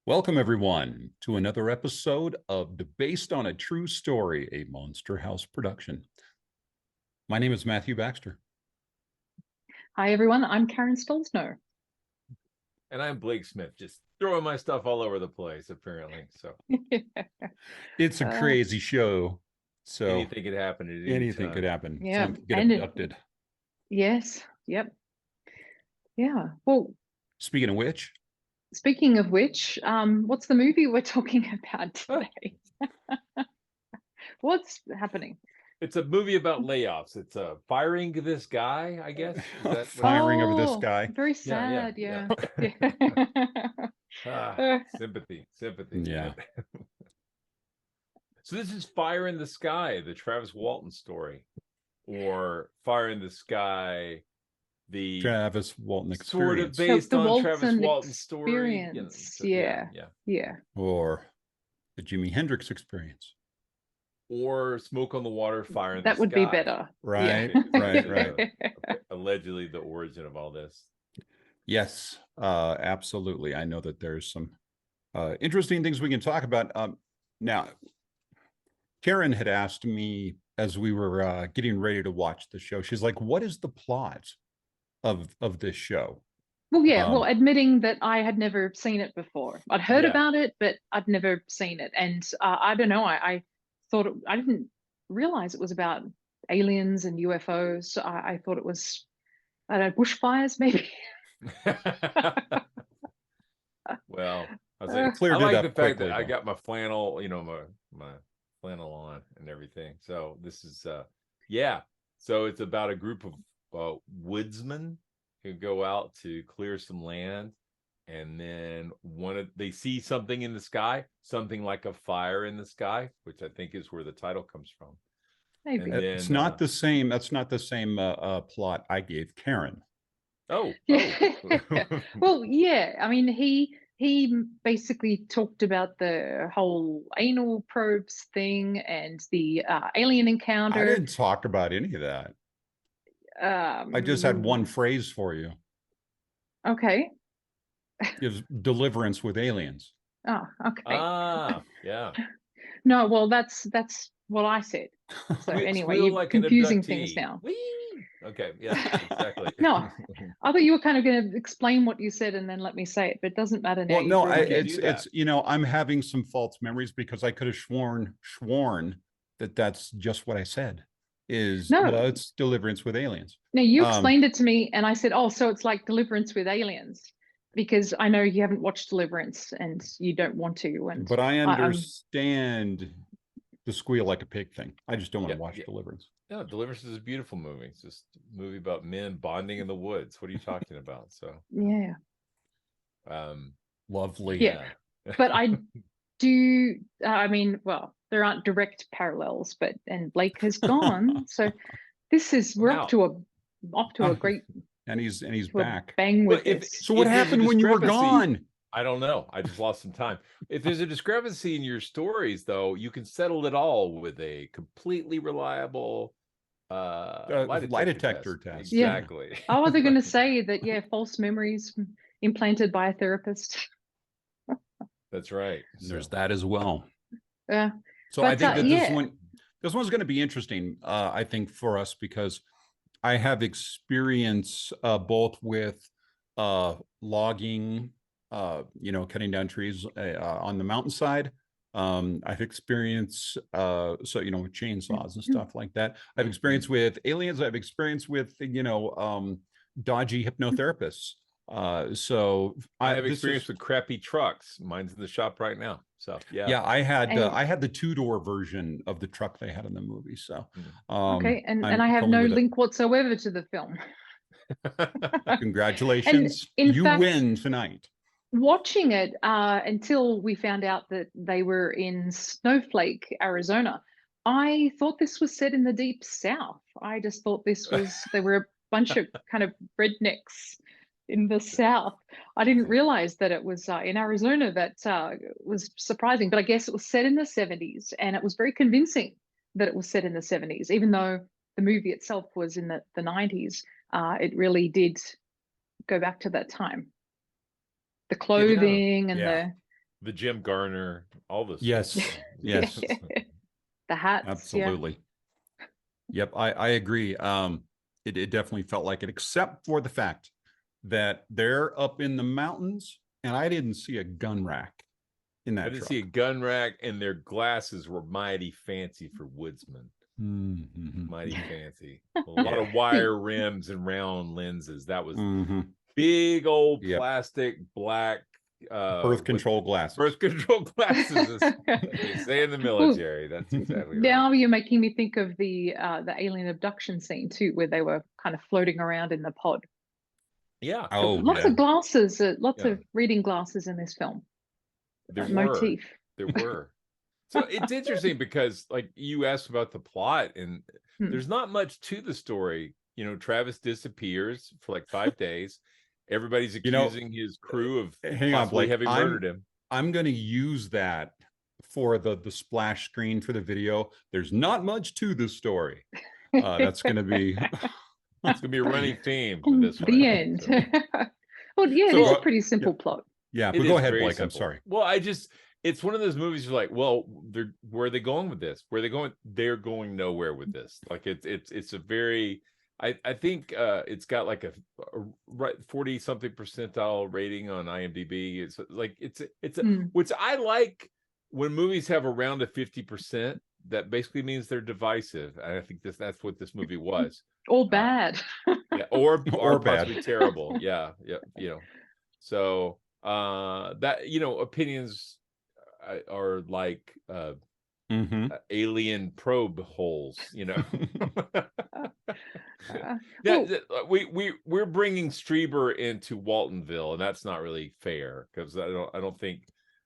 Welcome, everyone, to another episode of Based on a True Story, a Monster House production. My name is Matthew Baxter. Hi, everyone. I'm Karen Stolzno. And I'm Blake Smith, just throwing my stuff all over the place, apparently. So It's a crazy show. So anything could happen at any anything time. could happen. Yeah. Someone could get And abducted. Yes. Yep. Yeah. Well, Speaking of which, what's the movie we're talking about today? What's happening? It's a movie about layoffs. It's firing this guy, I guess. Is that what firing of this guy. Very sad. Yeah. Sympathy. Yeah. So this is Fire in the Sky, the Travis Walton story, or Fire in the Sky, the Travis Walton sort of experience. based on Travis Walton's story. Yeah. Or the Jimi Hendrix experience. Or Smoke on the Water, Fire in the Sky. That would be better. Right, Yeah. right. Allegedly the origin of all this. Yes, absolutely. I know that there's some interesting things we can talk about. Now, Karen had asked me as we were getting ready to watch the show, she's like, what is the plot of this show? Well, yeah, admitting that I had never seen it before. I'd heard about it, but I'd never seen it. And I don't know, I thought I didn't realize it was about aliens and UFOs. I thought it was, I don't know, bushfires maybe. Well, I was like, cleared I like it up the fact quickly, that I though. got my flannel, my flannel on and everything. So this is so it's about a group of woodsmen who go out to clear some land, and then they see something in the sky, something like a fire in the sky, which I think is where the title comes from. Maybe. It's not the same. That's not the same plot I gave Karen. Oh. Well, yeah. I mean, he basically talked about the whole anal probes thing and the alien encounter. I didn't talk about any of that. I just had one phrase for you. Okay. Is deliverance with aliens. Oh, okay. Yeah. No, well, that's what I said. So anyway, you're like confusing things now. Whee! Okay, yeah, exactly. No, I thought you were kind of going to explain what you said and then let me say it, but it doesn't matter now. Well, no, it's I'm having some false memories because I could have sworn that that's just what I said. It's deliverance with aliens. No, you explained it to me, and I said, "Oh, so it's like deliverance with aliens," because I know you haven't watched Deliverance and you don't want to. But I understand the squeal like a pig thing. I just don't want to watch Deliverance. No, Deliverance is a beautiful movie. It's just a movie about men bonding in the woods. What are you talking about? So yeah, lovely. Yeah, but I do. I mean, well, there aren't direct parallels, and Blake has gone, so we're off to a great. And he's back. Bang with this. So what happened when you were gone? I don't know. I just lost some time. If there's a discrepancy in your stories, though, you can settle it all with a completely reliable lie detector test. Exactly. Yeah. Oh, they're going to say that, false memories implanted by a therapist. That's right. There's that as well. Yeah. So I think that this one's going to be interesting, I think, for us, because I have experience both with logging, cutting down trees on the mountainside. I've experienced with chainsaws and stuff like that. I've experienced with aliens. I've experienced with dodgy hypnotherapists. So I have experience with crappy trucks. Mine's in the shop right now. So yeah, I had the 2-door version of the truck they had in the movie. So okay, and I have no link whatsoever to the film. Congratulations, you win tonight. Watching it until we found out that they were in Snowflake, Arizona, I thought this was set in the deep south. I just thought they were a bunch of kind of rednecks in the south. I didn't realize that it was in Arizona. That was surprising, but I guess it was set in the 70s, and it was very convincing that it was set in the 70s, even though the movie itself was in the 90s. It really did go back to that time. The clothing and The Jim Garner, all this. Yes. Yes. The hats. Absolutely. Yep. I agree. It definitely felt like it, except for the fact that they're up in the mountains and I didn't see a gun rack in that I didn't truck. see a gun rack, and their glasses were mighty fancy for woodsmen. Mm-hmm. Mighty fancy. A lot of wire rims and round lenses. That was big old plastic black birth control glasses. Birth control glasses, as they say in the military. That's exactly right. Now you're making me think of the alien abduction scene too, where they were kind of floating around in the pod. Yeah. Oh, lots of glasses, lots of reading glasses in this film. There were. Motif. There were. So it's interesting because, like, you asked about the plot, and there's not much to the story. You know, Travis disappears for like 5 days. Everybody's accusing his crew of possibly having murdered him. I'm going to use that for the splash screen for the video. There's not much to the story. That's going to be it's going to be a running theme for this one. The end. So. Well, yeah, so, it's a pretty simple plot. Yeah, but go ahead, Blake. Simple. I'm sorry. Well, it's one of those movies you're like, well, where are they going with this? Where are they going? They're going nowhere with this. Like it's a very, I think it's got like a 40-something percentile rating on IMDb. It's like which I like when movies have around a 50%. That basically means they're divisive. And I think that's what this movie was. Or bad. Yeah, or possibly bad. Terrible. Yeah. You know, so that, you know, opinions are like alien probe holes, you know. We're bringing Strieber into Waltonville, and that's not really fair, because I don't think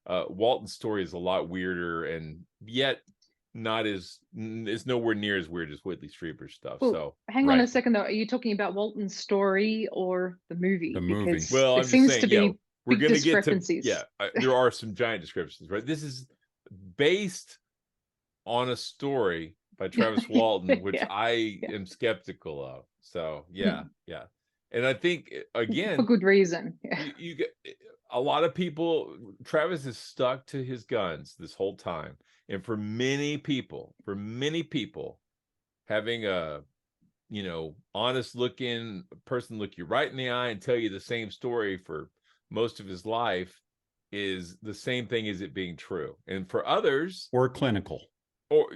Walton's story is a lot weirder, and yet is nowhere near as weird as Whitley Strieber's stuff. Well, so hang on a second though. Are you talking about Walton's story or the movie? The movie. Because well, it seems to be we're going to get to there are some giant discrepancies, right? This is based on a story by Travis Walton, which I am skeptical of. So yeah. And I think, again, for good reason. You get a lot of people. Travis is stuck to his guns this whole time, and for many people, having a honest looking person look you right in the eye and tell you the same story for most of his life is the same thing as it being true. And for others, or clinical, or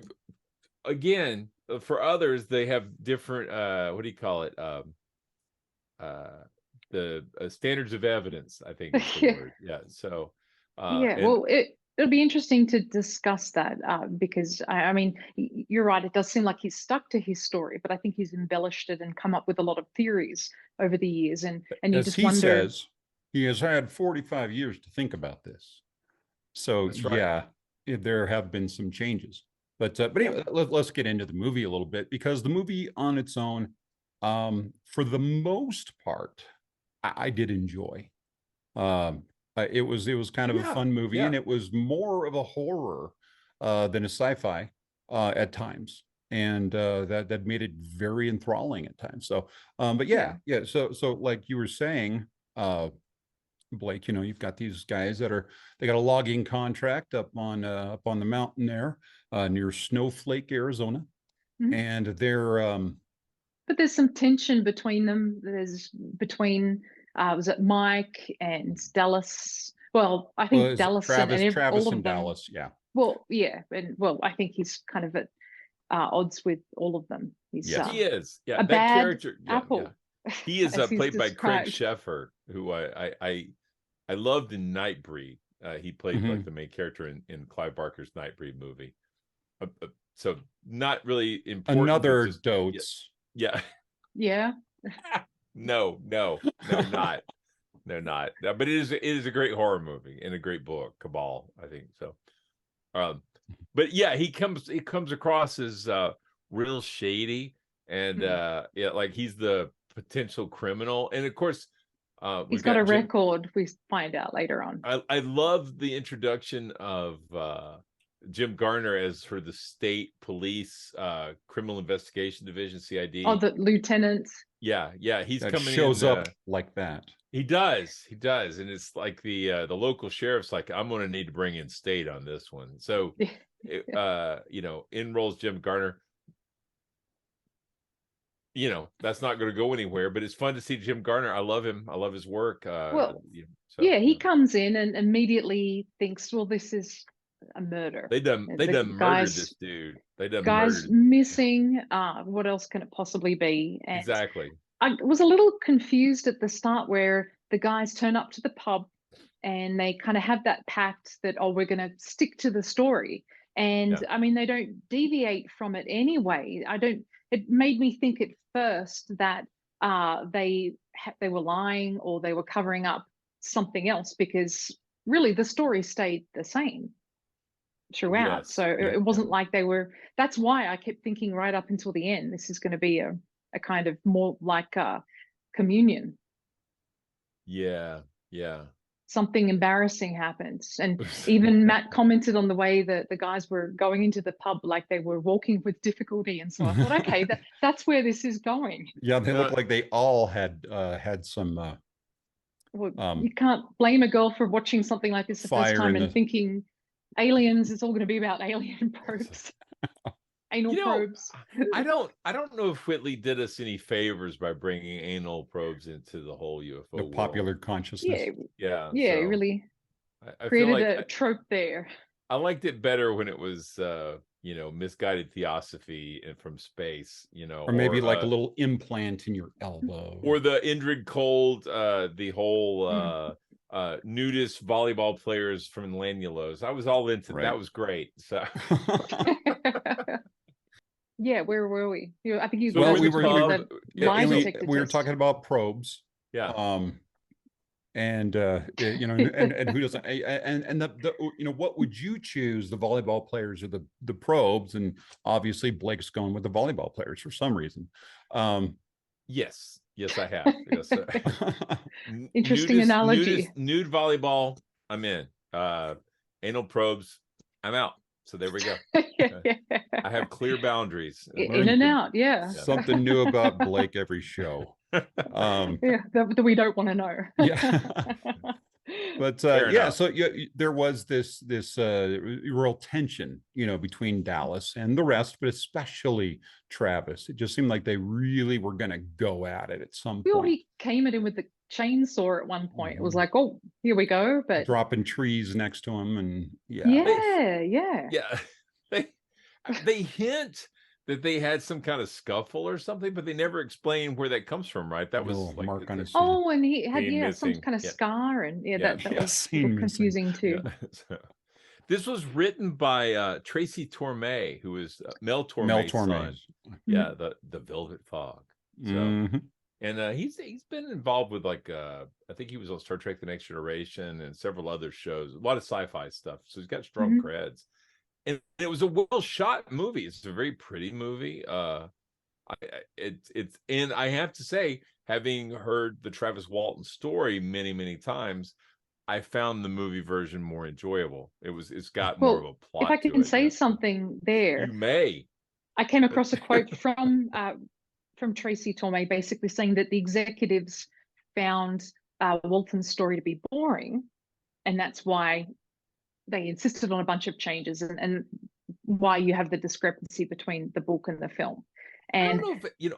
again, for others, they have different what do you call it, the standards of evidence, I think is the word. So well, it'll be interesting to discuss that because I mean, you're right, it does seem like he's stuck to his story, but I think he's embellished it and come up with a lot of theories over the years, and you as just he wonder. Says, he has had 45 years to think about this. So right. There have been some changes. But anyway, let's get into the movie a little bit, because the movie on its own, for the most part, I did enjoy. It was kind of a fun movie, and it was more of a horror than a sci-fi at times, and that made it very enthralling at times. So, but so like you were saying, Blake, you know, you've got these guys they got a logging contract up on the mountain there near Snowflake, Arizona, and they're but there's some tension between them. There's between was it Mike and Dallas? Well, I think Dallas Travis all of them. Dallas, Well, and I think he's kind of at odds with all of them. He is. A bad character. Apple. He is played by Craig Sheffer, who I loved in Nightbreed. He played like the main character in Clive Barker's Nightbreed movie. So not really important. Another dotes. Yeah. No, not. But it is a great horror movie and a great book, Cabal, I think so. But yeah, he comes across as real shady, and like he's the potential criminal, and of course he's got a record. We find out later on. I love the introduction of Jim Garner as for the state police criminal investigation division, CID. Oh, the lieutenant. Yeah, yeah, he's that coming shows in. up like that. He does, and it's like the local sheriff's like, I'm going to need to bring in state on this one. So, in rolls Jim Garner. That's not going to go anywhere, but it's fun to see Jim Garner. I love him. I love his work. Well, So yeah, he comes in and immediately thinks, well, this is a murder. they done The murdered this dude. They done guy's murdered. missing. What else can it possibly be? And Exactly. I was a little confused at the start where the guys turn up to the pub and they kind of have that pact that, oh, we're going to stick to the story. And Yeah. I mean, they don't deviate from it anyway. It made me think at first that they were lying or they were covering up something else, because really the story stayed the same throughout. Yes. So Yeah, it wasn't like they were. That's why I kept thinking right up until the end, this is going to be a kind of more like a communion. Yeah. Yeah. Something embarrassing happens. And even Matt commented on the way that the guys were going into the pub like they were walking with difficulty. And so I thought, okay, that's where this is going. Yeah, they look like they all had some Well, you can't blame a girl for watching something like this the first time and thinking aliens, it's all going to be about alien probes. Anal probes. I don't know if Whitley did us any favors by bringing anal probes into the whole UFO popular world. consciousness. Yeah. Yeah, so really I created feel like a trope there. I liked it better when it was misguided theosophy and from space, or maybe like a little implant in your elbow, or the Indrid Cold, the whole nudist volleyball players from Lanulos. I was all into that. Was great. So yeah, where were we? I think you guys we were talking about probes. Yeah. And and who doesn't, and the what would you choose, the volleyball players or the probes? And obviously Blake's going with the volleyball players for some reason. Yes, I have. Yes. Interesting analogy. Nude volleyball, I'm in. Anal probes, I'm out. So there we go. I have clear boundaries. In and out, yeah. Something new about Blake every show. That we don't want to know. Yeah. But so there was this real tension, between Dallas and the rest, but especially Travis. It just seemed like they really were going to go at it at some point. He came at him with the chainsaw at one point. It was like, oh, here we go. But dropping trees next to him, and they hint that they had some kind of scuffle or something, but they never explain where that comes from, right? That was like mark on his and he had some kind of scar, and that was confusing too. So, this was written by Tracy Torme, who is Mel Torme's son. Yeah, the Velvet Fog. So and he's been involved with I think he was on Star Trek The Next Generation and several other shows, a lot of sci-fi stuff. So he's got strong creds. And it was a well shot movie. It's a very pretty movie. It's and I have to say, having heard the Travis Walton story many, many times, I found the movie version more enjoyable. It's got more of a plot. If I can say something there, you may. I came across a quote from Tracy Torme, basically saying that the executives found Walton's story to be boring, and that's why they insisted on a bunch of changes, and why you have the discrepancy between the book and the film. And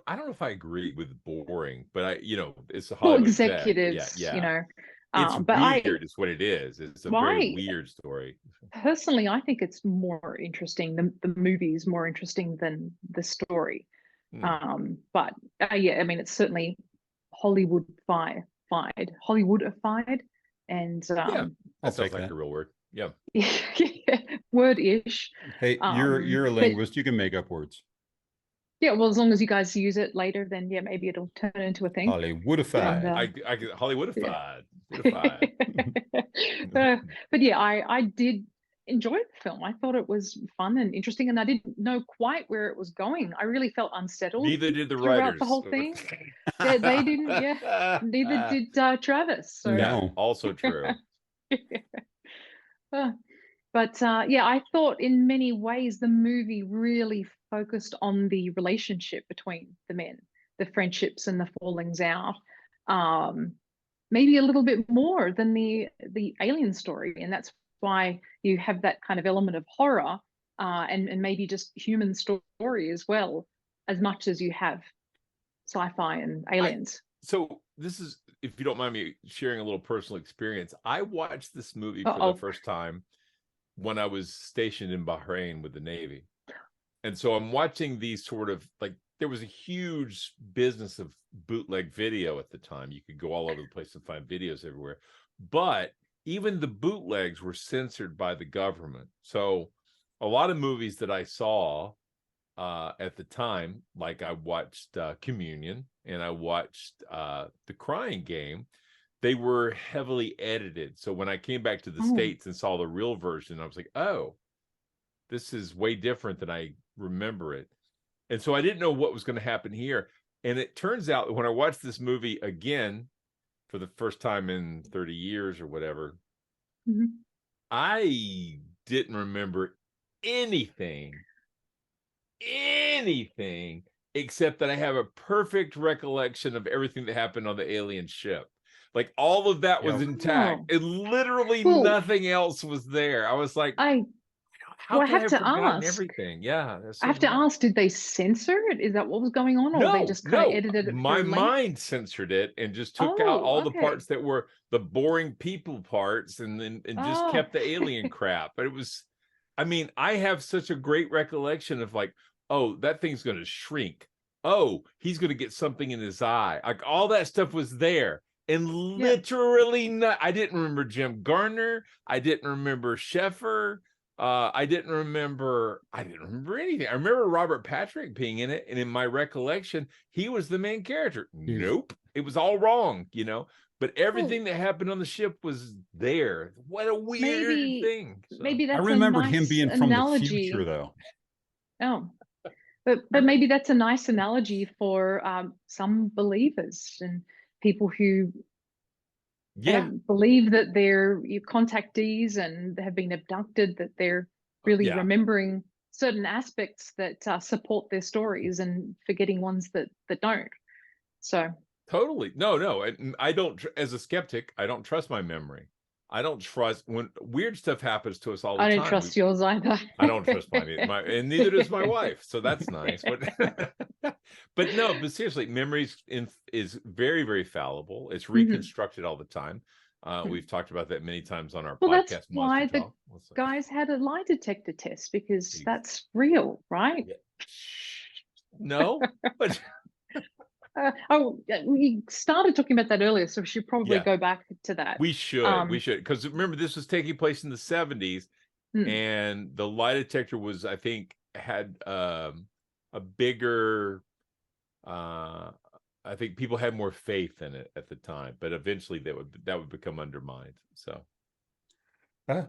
I don't know if I agree with boring, but it's a Hollywood executives, it's but weird. It's what it is. It's a very weird story. Personally, I think it's more interesting. The movie is more interesting than the story. But I mean, it's certainly Hollywoodified, and that sounds like a real word. Yeah. Word-ish. Hey, you're a linguist. You can make up words. Yeah, well, as long as you guys use it later, then maybe it'll turn into a thing. Hollywoodified. I Hollywoodified. But yeah, I did enjoy the film. I thought it was fun and interesting, and I didn't know quite where it was going. I really felt unsettled. Neither did the throughout writers. The whole thing. They didn't. Yeah. Neither did Travis. So. No, also true. But I thought in many ways the movie really focused on the relationship between the men, the friendships and the fallings out, maybe a little bit more than the alien story. And that's why you have that kind of element of horror, and maybe just human story as well, as much as you have sci-fi and aliens. So this is, if you don't mind me sharing a little personal experience, I watched this movie for the first time when I was stationed in Bahrain with the Navy. And so I'm watching these sort of, like, there was a huge business of bootleg video at the time. You could go all over the place and find videos everywhere. But even the bootlegs were censored by the government. So a lot of movies that I saw at the time, like I watched Communion and I watched The Crying Game, they were heavily edited. So when I came back to the States and saw the real version, I was like, oh, this is way different than I remember it. And so I didn't know what was going to happen here. And it turns out that when I watched this movie again for the first time in 30 years or whatever, I didn't remember anything except that I have a perfect recollection of everything that happened on the alien ship. Like, all of that was intact, and literally nothing else was there. I was like, how I could I have have to forgotten ask. everything? Yeah, I have to ask, did they censor it? Is that what was going on, or they just kind of edited it? My mind censored it and just took out all the parts that were the boring people parts, and just kept the alien crap. But it was, I mean, I have such a great recollection of, like, oh, that thing's going to shrink. Oh, he's going to get something in his eye. Like, all that stuff was there. And literally not. I didn't remember Jim Garner. I didn't remember Sheffer. I didn't remember anything. I remember Robert Patrick being in it, and in my recollection, he was the main character. Nope. It was all wrong, you know. But everything that happened on the ship was there. What a weird thing. So. Maybe that's I remember a nice him being analogy. from the future, though. Oh. But maybe that's a nice analogy for some believers and people who believe that they're your contactees and have been abducted, that they're really remembering certain aspects that support their stories and forgetting ones that don't. So totally. No. I don't, as a skeptic, I don't trust my memory. I don't trust when weird stuff happens to us all the time. I don't trust yours either. I don't trust mine, and neither does my wife. So that's nice. But no, but seriously, memory is very, very fallible. It's reconstructed all the time. We've talked about that many times on our podcast. That's why the guys had a lie detector test, because that's real, right? No, but. We started talking about that earlier, so we should probably go back to that. We should, because remember, this was taking place in the 70s, and the lie detector was, I think, had a bigger. I think people had more faith in it at the time, but eventually that would become undermined. So, wow,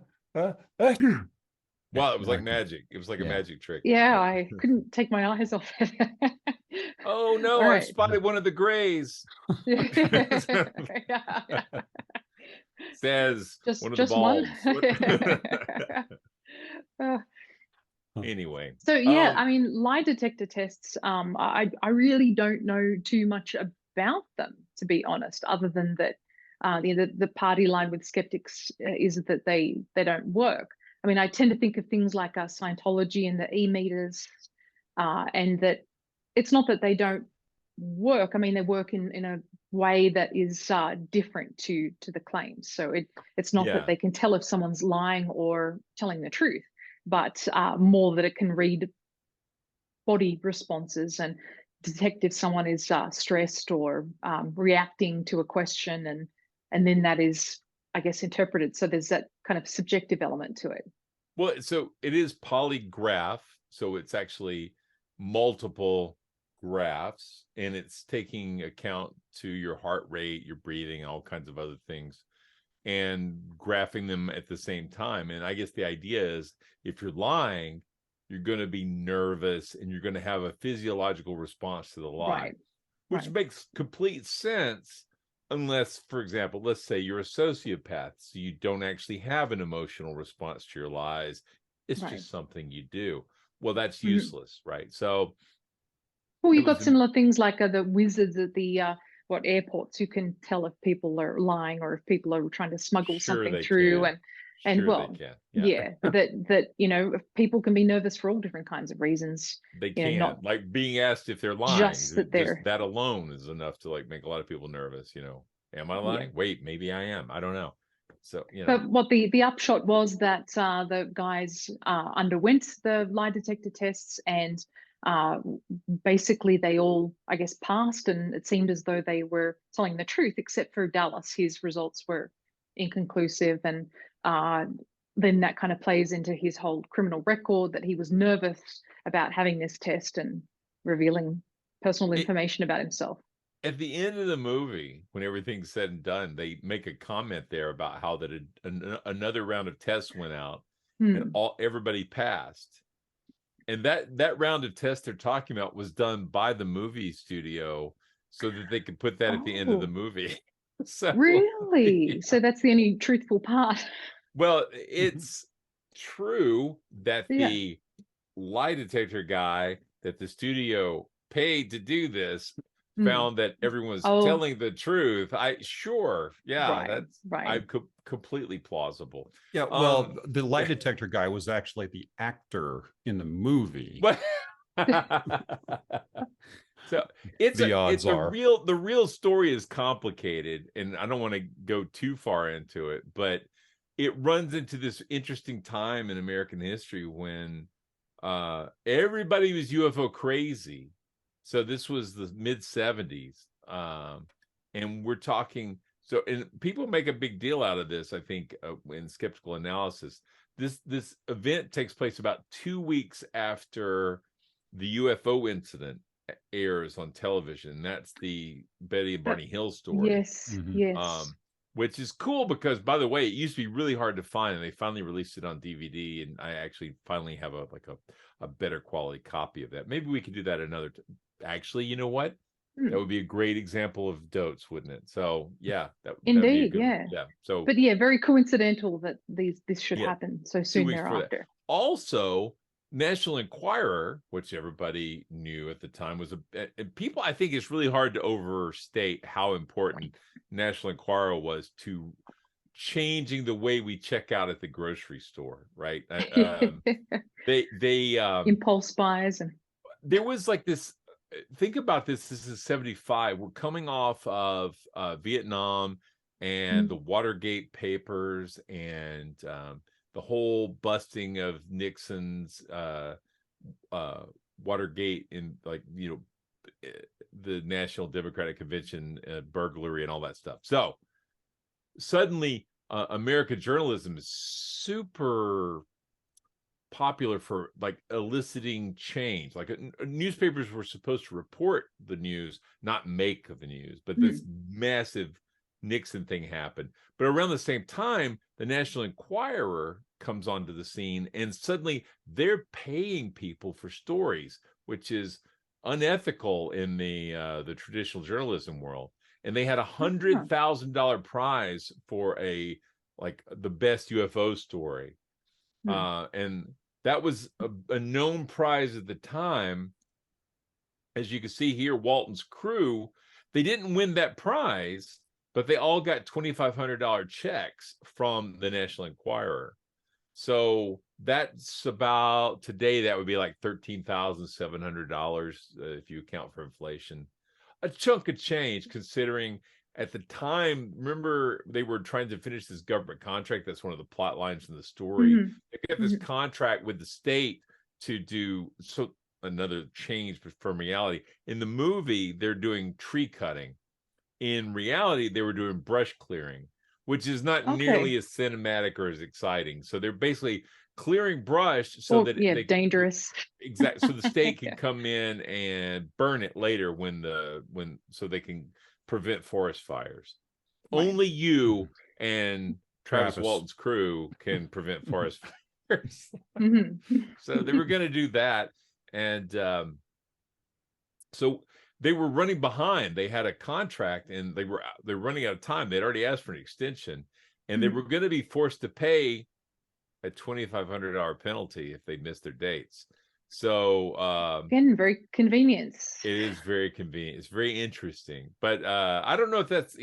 it was like magic. It was like a magic trick. Yeah, I couldn't take my eyes off it. Oh no, I spotted one of the grays. Says one of the balls. Anyway. So yeah, I mean, lie detector tests, I really don't know too much about them, to be honest, other than that the party line with skeptics is that they don't work. I mean, I tend to think of things like Scientology and the E-meters, and that it's not that they don't work. I mean, they work in a way that is different to the claims. So it's not that they can tell if someone's lying or telling the truth, but more that it can read body responses and detect if someone is stressed or reacting to a question, and then that is, I guess, interpreted. So there's that kind of subjective element to it. Well, so it is polygraph. So it's actually multiple graphs, and it's taking account to your heart rate, your breathing, all kinds of other things, and graphing them at the same time. And I guess the idea is, if you're lying, you're going to be nervous and you're going to have a physiological response to the lie, which makes complete sense. Unless, for example, let's say you're a sociopath, so you don't actually have an emotional response to your lies. It's just something you do. Well, that's useless, right? So Well, It you've got was similar things like the wizards at the what airports who can tell if people are lying or if people are trying to smuggle Sure something they through, can. and Sure they well, can. Yeah. yeah, but that if people can be nervous for all different kinds of reasons. They You know, can. not Like being asked if they're lying. just that Just they're that alone is enough to like make a lot of people nervous, you know. Am I yeah. lying? Wait, maybe I am. I don't know. So, you know. But what the upshot was that the guys underwent the lie detector tests, and uh, basically they all, I guess, passed, and it seemed as though they were telling the truth, except for Dallas. His results were inconclusive, and uh, then that kind of plays into his whole criminal record, that he was nervous about having this test and revealing personal It, information about himself. at the end of the movie, when everything's said and done, they make a comment there about how that another round of tests went out and Hmm. everybody passed. And that round of tests they're talking about was done by the movie studio so that they could put that at the end of the Oh, movie. So, really? yeah. So that's the only truthful part. Well, Mhm. it's true that Yeah. the lie detector guy that the studio paid to do this Mm. found that everyone was Oh, telling the truth. Yeah, right, that's right. completely plausible. Yeah, Um, well, the lie detector guy was actually the actor in the movie. but so The odds it's a are. the real story is complicated, and I don't want to go too far into it, but it runs into this interesting time in American history when everybody was UFO crazy. So this was the mid 70s. And we're talking, so, and people make a big deal out of this, I think, in skeptical analysis. This event takes place about 2 weeks after the UFO incident airs on television. That's the Betty and Uh, Barney Hill story. yes, Mhm. yes. Um, which is cool because, by the way, it used to be really hard to find, and they finally released it on DVD, and I actually finally have a better quality copy of that. Maybe we could do that another actually, you know what? That Hmm. would be a great example of dotes, wouldn't it? So yeah, that'd be a Indeed, good one. yeah. Yeah. So But yeah, very coincidental that this should yeah, happen so 2 soon weeks before that. thereafter. Also, National Enquirer, which everybody knew at the time, was and people, I think it's really hard to overstate how important National Enquirer was to changing the way we check out at the grocery store, right? They Impulse buys and there was like this, think about this is 75. We're coming off of Vietnam and the mm, Watergate papers, and the whole busting of Nixon's uh Watergate, in, like, you know, the National Democratic Convention, burglary and all that stuff. So suddenly American journalism is super popular for like eliciting change. Like newspapers were supposed to report the news, not make the news, but this mm, massive Nixon thing happened. But around the same time, the National Enquirer comes onto the scene, and suddenly they're paying people for stories, which is unethical in the traditional journalism world. And they had ah, $100,000 prize for like the best UFO story. mm. And that was a known prize at the time. As you can see here, Walton's crew, they didn't win that prize, but they all got $2,500 checks from the National Enquirer. So that's about, today, that would be like $13,700 if you account for inflation. A chunk of change, considering at the time, remember, they were trying to finish this government contract. That's one of the plot lines in the story. Mhm, They got this mhm. contract with the state to do, so another change from reality. In the movie, they're doing tree cutting. In reality, they were doing brush clearing, which is not nearly Okay. as cinematic or as exciting. So they're basically clearing brush so Well, that yeah, they dangerous. exact so the state can Yeah, come in and burn it later when so they can prevent forest fires. right. Only Mhm. you and Travis Travis. Walton's crew can prevent forest fires. Mhm. So they were going to do that, and so they were running behind. They had a contract, and they're running out of time. They'd already asked for an extension, and they Mhm. were going to be forced to pay a $2,500 penalty if they missed their dates. So Again, very convenient. it is very convenient. It's very interesting. But I don't know if that's,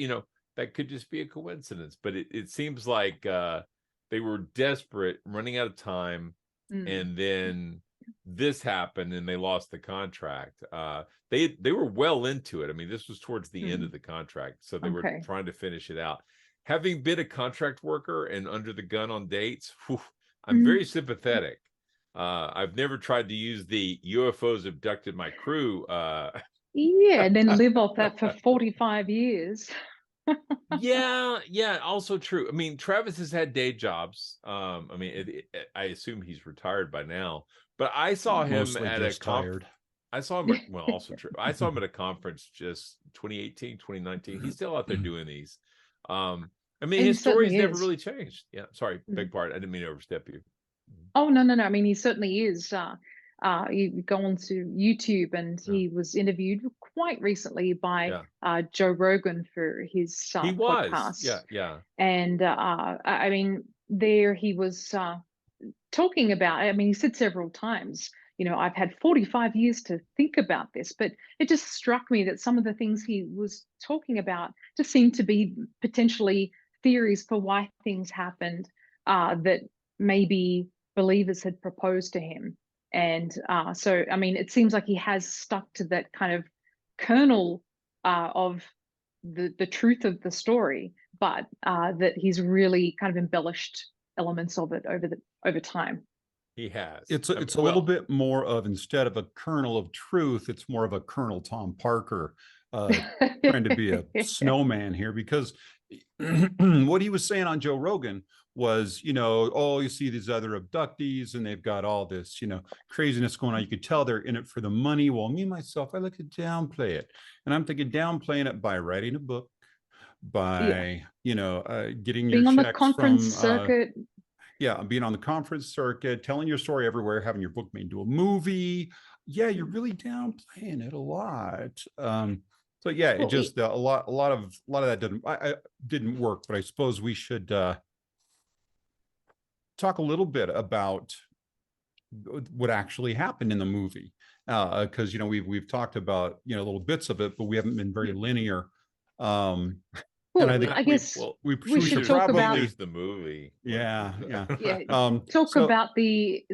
that could just be a coincidence. But it seems like they were desperate, running out of time, and then this happened and they lost the contract. They were well into it. I mean, this was towards the end of the contract, so they were trying to finish it out. Having been a contract worker and under the gun on dates, I'm very sympathetic. I've never tried to use the UFOs abducted my crew. Yeah, and then live off that for 45 years. Yeah, also true. I mean, Travis has had day jobs. I mean, I assume he's retired by now, but I saw him Mostly at just a tired. I saw him, well, also true. I saw him at a conference just 2018, 2019. He's still out there doing these. I mean, And his he certainly story's never is. really changed. Yeah, sorry, beg pardon. I didn't mean to overstep you. Oh, no. I mean, he certainly is. You go onto YouTube, and he was interviewed quite recently by Joe Rogan for his He was. podcast. Yeah. And I mean, there he was talking about, I mean, he said several times, I've had 45 years to think about this, but it just struck me that some of the things he was talking about just seemed to be potentially theories for why things happened, that maybe believers had proposed to him. And so, I mean, it seems like he has stuck to that kind of kernel of the truth of the story, but that he's really kind of embellished elements of it over time. He has. It's a little bit more of, instead of a kernel of truth, it's more of a Colonel Tom Parker trying to be a snowman here, because what he was saying on Joe Rogan was, you see these other abductees and they've got all this, craziness going on. You could tell they're in it for the money. Well, me, myself, I like to downplay it. And I'm thinking downplaying it by writing a book, by, getting your being on the checks conference from, circuit. Yeah, being on the conference circuit, telling your story everywhere, having your book made into a movie. Yeah, you're really downplaying it a lot. So yeah, it just a lot of that didn't work. But I suppose we should talk a little bit about what actually happened in the movie, because we've talked about little bits of it, but we haven't been very linear. Well, and I think I guess we should talk about the movie. Yeah. Talk about the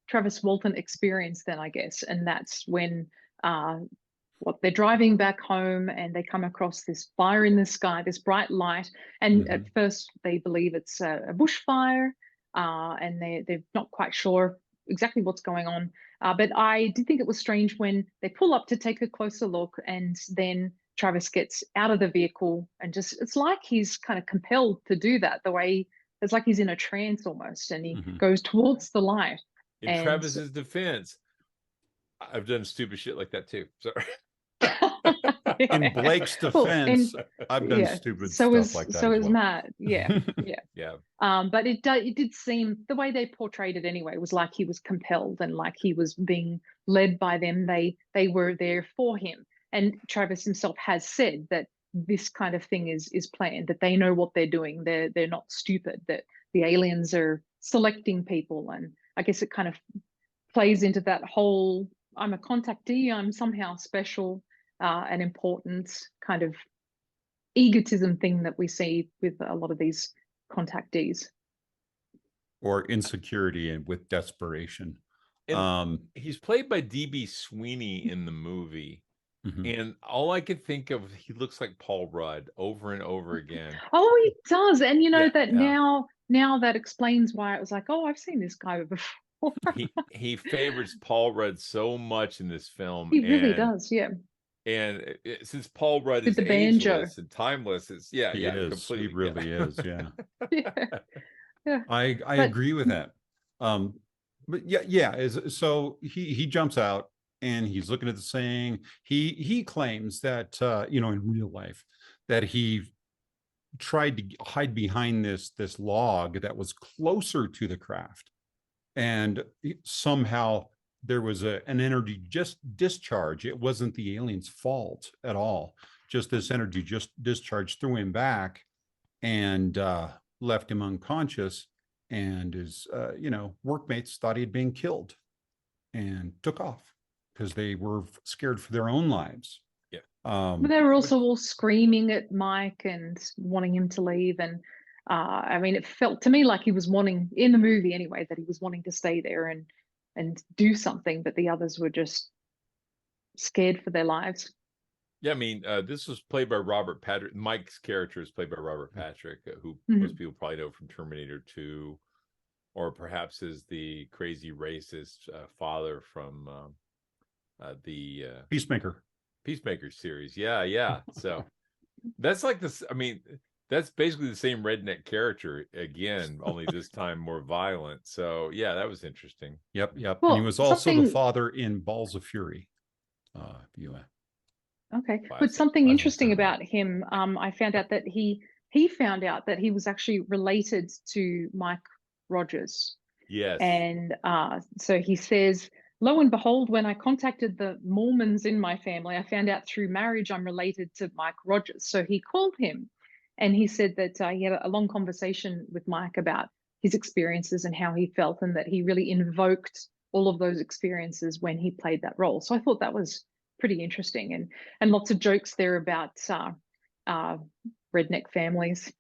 Travis Walton experience then, I guess, and that's when they're driving back home and they come across this fire in the sky, this bright light, and at first they believe it's a bushfire, and they're not quite sure exactly what's going on. But I did think it was strange when they pull up to take a closer look, and then Travis gets out of the vehicle and it's like he's kind of compelled to do that, the way it's like he's in a trance almost, and he goes towards the light. In Travis's defense, I've done stupid shit like that too. Sorry. In Blake's defense, I've done stupid stuff like that. So is Matt. Yeah. But it did seem, the way they portrayed it anyway, was like he was compelled and like he was being led by them. They were there for him. And Travis himself has said that this kind of thing is planned, that they know what they're doing. They're not stupid, that the aliens are selecting people. And I guess it kind of plays into that whole, I'm a contactee, I'm somehow special, and important kind of egotism thing that we see with a lot of these contactees. Or insecurity and with desperation. And he's played by D.B. Sweeney in the movie. And all I could think of, he looks like Paul Rudd over and over again. Oh, he does. And now that explains why it was like, oh, I've seen this guy before. he favors Paul Rudd so much in this film. He really does, yeah. And since Paul Rudd is the banjo ageless and timeless, it's he is. Completely. He really is, yeah. I agree with that. But so he jumps out and he's looking at the thing. He claims that in real life that he tried to hide behind this log that was closer to the craft, and somehow there was an energy just discharge. It wasn't the alien's fault at all. Just this energy just discharged through him back and left him unconscious. and his, workmates thought he'd been killed and took off because they were scared for their own lives. Yeah. But they were also all screaming at Mike and wanting him to leave. And I mean, it felt to me like he was wanting, in the movie anyway, that he was wanting to stay there and do something, but the others were just scared for their lives. Yeah, I mean, this was played by Robert Patrick. Mike's character is played by Robert Patrick, who most people probably know from Terminator 2, or perhaps is the crazy racist father from the Peacemaker series. Yeah. So that's like this. I mean, that's basically the same redneck character again, only this time more violent. So yeah, that was interesting. Yep. Well, and he was also the father in Balls of Fury. Okay, but something interesting about him, I found out that he found out that he was actually related to Mike Rogers. Yes. And so he says, lo and behold, when I contacted the Mormons in my family, I found out through marriage I'm related to Mike Rogers. So he called him and he said that he had a long conversation with Mike about his experiences and how he felt, and that he really invoked all of those experiences when he played that role. So I thought that was pretty interesting, and lots of jokes there about redneck families.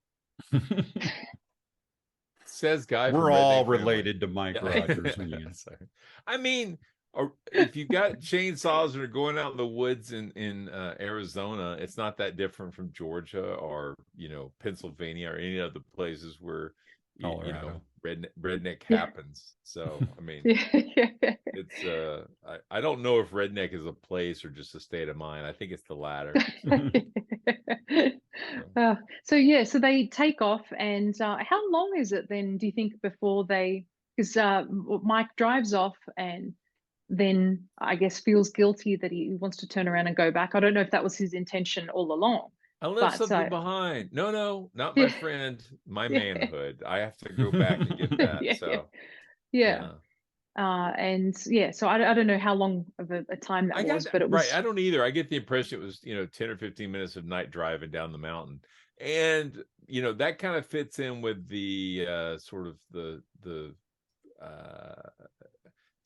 Says guy, we're all related to Mike Rogers. I mean, if you got chainsaws and are going out in the woods in Arizona, it's not that different from Georgia or Pennsylvania or any other places where redneck happens. So I mean, it's I don't know if redneck is a place or just a state of mind. I think it's the latter. So they take off, and how long is it then, do you think, before because Mike drives off and then I guess feels guilty that he wants to turn around and go back. I don't know if that was his intention all along. I left something behind. No, not my friend, my manhood. I have to go back and get that. So I don't know how long of a time that was, but it was right. I don't either. I get the impression it was 10 or 15 minutes of night driving down the mountain, and that kind of fits in with the sort of the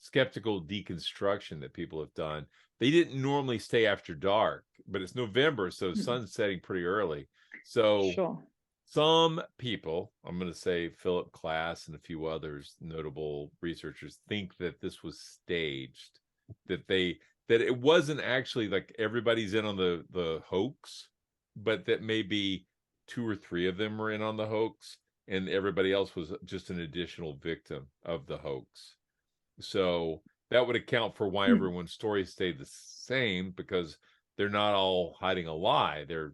skeptical deconstruction that people have done. They didn't normally stay after dark, but it's November, so sun's setting pretty early. So some people, I'm going to say Philip Klass and a few others, notable researchers, think that this was staged, that it wasn't actually like everybody's in on the hoax, but that maybe 2 or 3 of them were in on the hoax and everybody else was just an additional victim of the hoax. So that would account for why everyone's story stayed the same, because they're not all hiding a lie. They're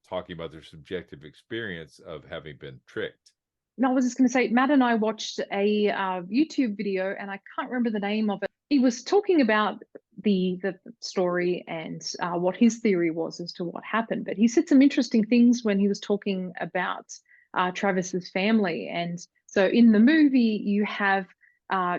talking about their subjective experience of having been tricked. No, I was just going to say, Matt and I watched a YouTube video, and I can't remember the name of it. He was talking about the story and what his theory was as to what happened. But he said some interesting things when he was talking about Travis's family. And so in the movie, you have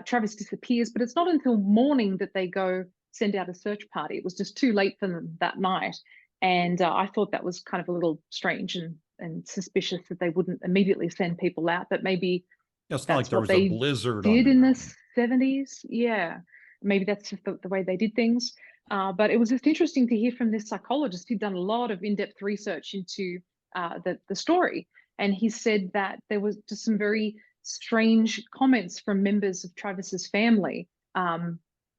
Travis disappears, but it's not until morning that they go send out a search party. It was just too late for them that night. And I thought that was kind of a little strange and suspicious that they wouldn't immediately send people out. But maybe it's not like there was a blizzard did in the 70s. Yeah, maybe that's just the way they did things. But it was just interesting to hear from this psychologist who'd done a lot of in-depth research into the story. And he said that there was just some very strange comments from members of Travis's family.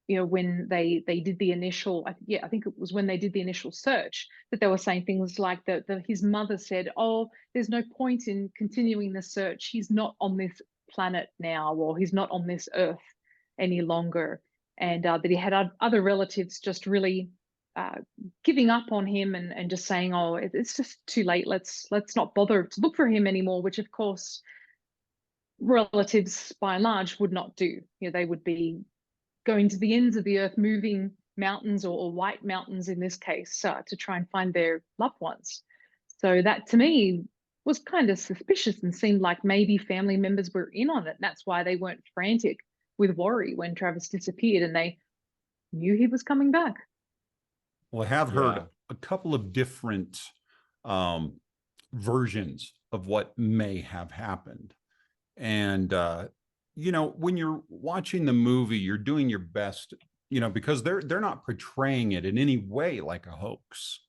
When they did the initial, I think it was when they did the initial search, that they were saying things like that his mother said, "Oh, there's no point in continuing the search. He's not on this planet now, or he's not on this earth any longer," and that he had other relatives just really giving up on him and just saying, "Oh, it's just too late. Let's not bother to look for him anymore," which of course relatives by and large would not do. They would be going to the ends of the earth, moving mountains or white mountains in this case, to try and find their loved ones. So that to me was kind of suspicious and seemed like maybe family members were in on it. And that's why they weren't frantic with worry when Travis disappeared, and they knew he was coming back. Well, I have heard a couple of different versions of what may have happened. And you know, when you're watching the movie, you're doing your best, you know, because they're not portraying it in any way like a hoax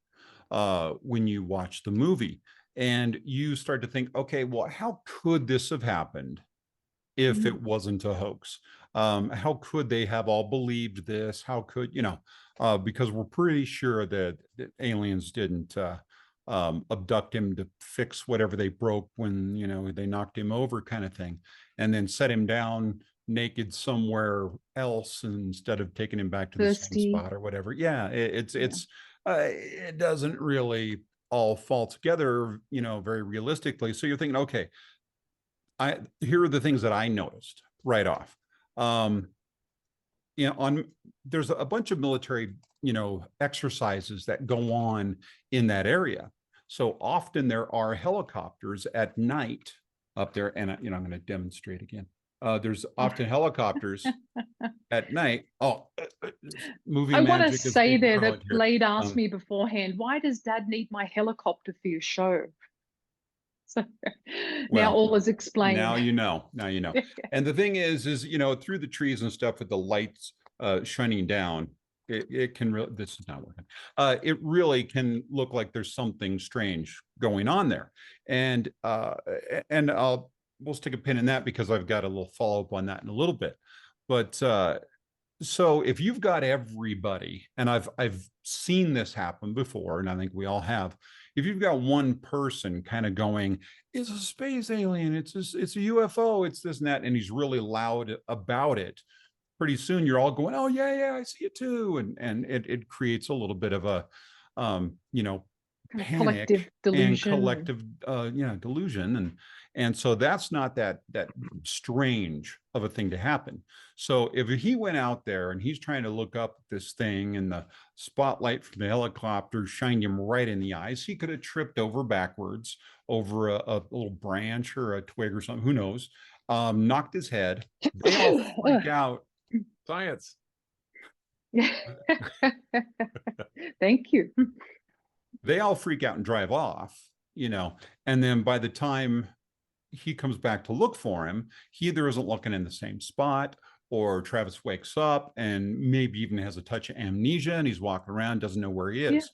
when you watch the movie. And you start to think, okay, well, how could this have happened if it wasn't a hoax? How could they have all believed this? How could, you know, because we're pretty sure that aliens didn't abduct him to fix whatever they broke when, you know, they knocked him over, kind of thing, and then set him down naked somewhere else instead of taking him back to the same Thirsty. spot or whatever. Yeah, it doesn't really all fall together, you know, very realistically. So you're thinking, okay, here are the things that I noticed right off. You know, there's a bunch of military, you know, exercises that go on in that area. So often there are helicopters at night up there, and you know, I'm going to demonstrate again. There's often helicopters at night. Oh, movie I want to magic is say being there that ruined here. Blade asked me beforehand, why does Dad need my helicopter for your show? So now Well, all is explained. Now you know. Now you know. And the thing is you know, through the trees and stuff with the lights shining down, it can really, this is not working. It really can look like there's something strange going on there. And we'll stick a pin in that because I've got a little follow up on that in a little bit. But so if you've got everybody, and I've seen this happen before, and I think we all have, if you've got one person kind of going, it's a space alien, it's a UFO, it's this and that, and he's really loud about it, pretty soon you're all going, oh yeah, I see it too, and it creates a little bit of a you know, panic collective delusion and collective delusion, and so that's not that strange of a thing to happen. So if he went out there and he's trying to look up this thing and the spotlight from the helicopter shined him right in the eyes, he could have tripped over backwards over a little branch or a twig or something, who knows, knocked his head. They all freak out. Science. Thank you. They all freak out and drive off, you know, and then by the time he comes back to look for him, he either isn't looking in the same spot, or Travis wakes up and maybe even has a touch of amnesia and he's walking around, doesn't know where he is.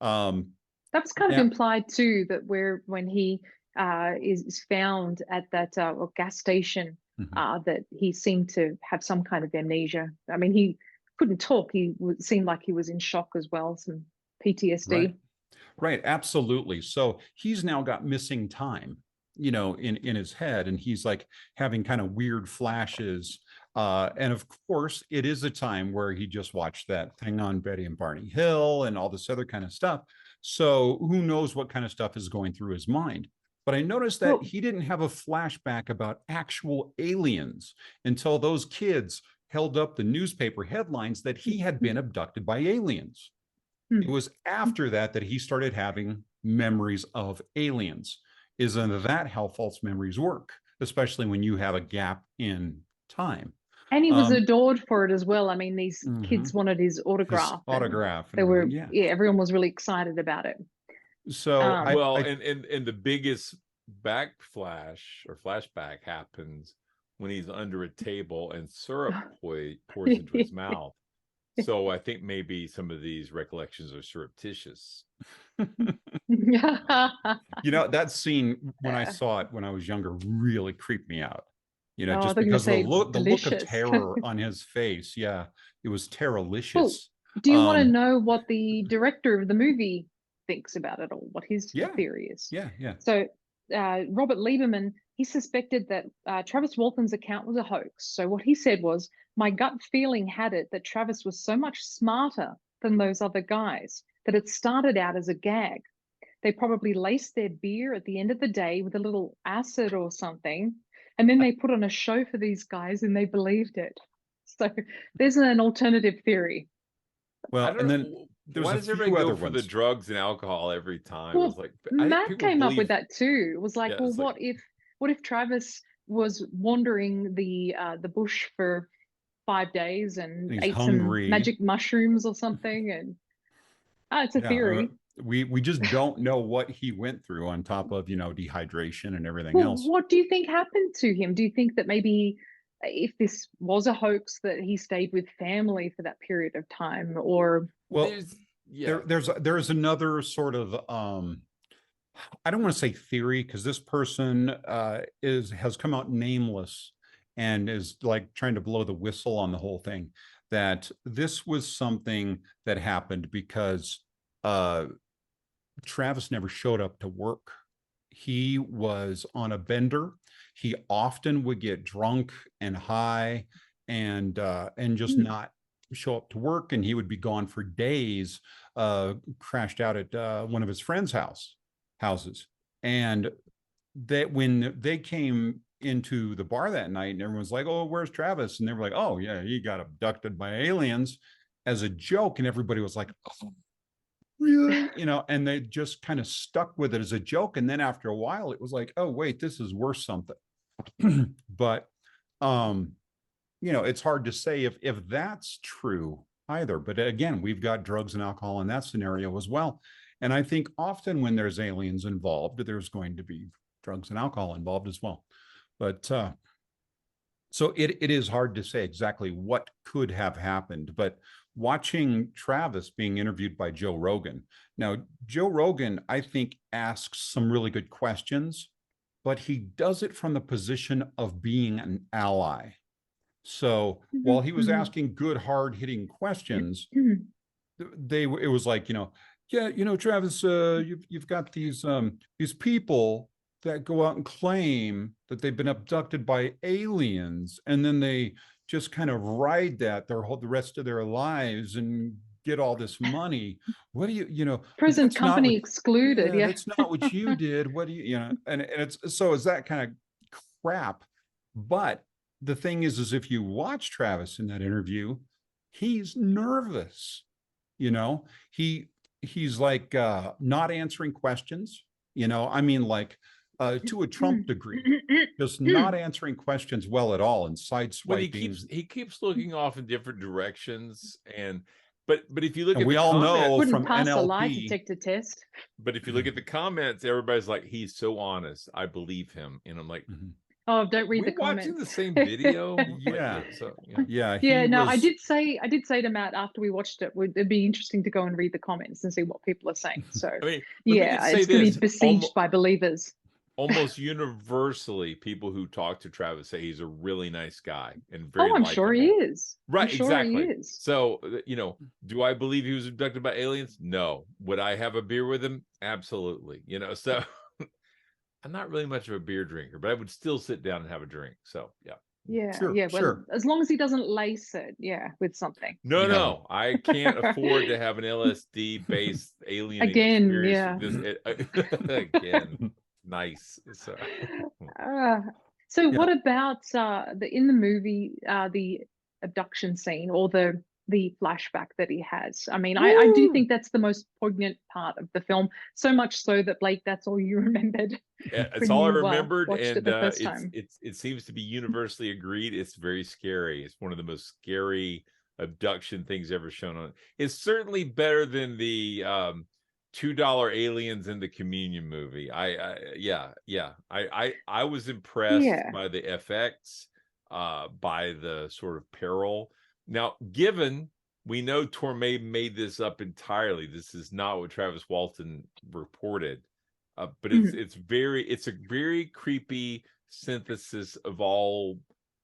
That's kind of implied too, that when he is found at that gas station, that he seemed to have some kind of amnesia. I mean, he couldn't talk. He seemed like he was in shock as well, some PTSD. Right, absolutely. So he's now got missing time, you know, in his head, and he's like having kind of weird flashes. And of course, it is a time where he just watched that thing on Betty and Barney Hill and all this other kind of stuff. So who knows what kind of stuff is going through his mind. But I noticed that he didn't have a flashback about actual aliens until those kids held up the newspaper headlines that he had been abducted by aliens. It was after that he started having memories of aliens. Isn't that how false memories work, especially when you have a gap in time? And he was adored for it as well. I mean, these kids wanted his autograph. His autograph. They were, everyone was really excited about it. So, and the biggest backflash or flashback happens when he's under a table and syrup pours into his mouth. So I think maybe some of these recollections are surreptitious. You know, that scene, when I saw it when I was younger, really creeped me out. You know, just because the look of terror on his face. Yeah, it was terrorlicious. Well, do you want to know what the director of the movie thinks about it, or what his theory is? Yeah. So Robert Lieberman, he suspected that Travis Walton's account was a hoax. So what he said was, my gut feeling had it that Travis was so much smarter than those other guys that it started out as a gag. They probably laced their beer at the end of the day with a little acid or something, and then they put on a show for these guys and they believed it. So there's an alternative theory. Well, and then why does everybody go for the drugs and alcohol every time? Well, it was like, Matt came up with that too. It was like, well, what if Travis was wandering the bush for 5 days and ate some magic mushrooms or something? And it's a theory. we just don't know what he went through on top of, dehydration and everything Well, else. what do you think happened to him? Do you think that maybe if this was a hoax, that he stayed with family for that period of time, or Well, there's another sort of I don't want to say theory, because this person has come out nameless and is like trying to blow the whistle on the whole thing, that this was something that happened because Travis never showed up to work. He was on a bender. He often would get drunk and high and just not show up to work, and he would be gone for days, crashed out at one of his friends' houses. And that when they came into the bar that night and everyone's like, "Oh, where's Travis?" And they were like, "Oh yeah, he got abducted by aliens," as a joke. And everybody was like, "Oh, really?" And they just kind of stuck with it as a joke. And then after a while, it was like, "Oh wait, this is worth something." But it's hard to say if that's true either. But again, we've got drugs and alcohol in that scenario as well. And I think often when there's aliens involved, there's going to be drugs and alcohol involved as well. But so it is hard to say exactly what could have happened. But watching Travis being interviewed by Joe Rogan. Now, Joe Rogan, I think, asks some really good questions, but he does it from the position of being an ally. So while he was asking good, hard-hitting questions, it was like, Travis, you've got these people that go out and claim that they've been abducted by aliens, and then they just kind of ride that the rest of their lives and get all this money. What do present company excluded? Yeah, that's not what you did. What do and it's so is that kind of crap. But the thing is if you watch Travis in that interview, he's nervous. He's like not answering questions. I mean, like to a Trump degree, just not answering questions well at all and sideswiping. But he keeps looking off in different directions, but if you look at we all know wouldn't from pass NLP, a lie detector test. But if you look at the comments, everybody's like, "He's so honest, I believe him," and I'm like, "Oh, don't read the comments." Watching the same video. Yeah. No, I did say to Matt after we watched it, it'd be interesting to go and read the comments and see what people are saying. So it's going to be besieged by believers. Almost universally, people who talk to Travis say he's a really nice guy and very I'm sure he is. Right, sure exactly. He is. So, do I believe he was abducted by aliens? No. Would I have a beer with him? Absolutely. So I'm not really much of a beer drinker, but I would still sit down and have a drink. So, yeah. Yeah, sure, well, sure. As long as he doesn't lace it, with something. No, I can't afford to have an LSD-based alien again. experience. Again. Nice. So what about in the movie the abduction scene or the flashback that he has? I mean, I do think that's the most poignant part of the film, so much so that, Blake, that's all you remembered. Yeah, it's all I remembered, and it seems to be universally agreed. It's very scary. It's one of the most scary abduction things ever shown on. It's certainly better than the $2 aliens in the Communion movie. I was impressed by the FX, by the sort of peril. Now, given we know Torme made this up entirely, this is not what Travis Walton reported, but it's a very creepy synthesis of all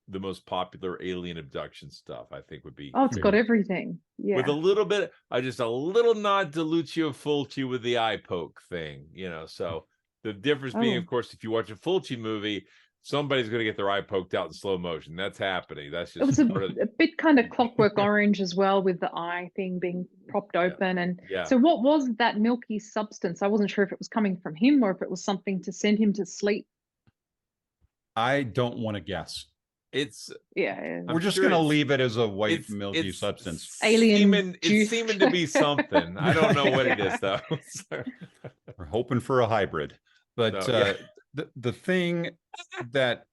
the most popular alien abduction stuff. I think would be it's got everything, with a little bit, just a little nod to Lucio Fulci with the eye poke thing, So the difference being, of course, if you watch a Fulci movie, somebody's going to get their eye poked out in slow motion. That's happening. That's just it was a bit kind of Clockwork Orange as well, with the eye thing being propped open. And so what was that milky substance? I wasn't sure if it was coming from him or if it was something to send him to sleep. I don't want to guess. We're just going to leave it as a white milky substance. Alien it's seeming to be something. I don't know what it is, though. We're hoping for a hybrid. But the thing that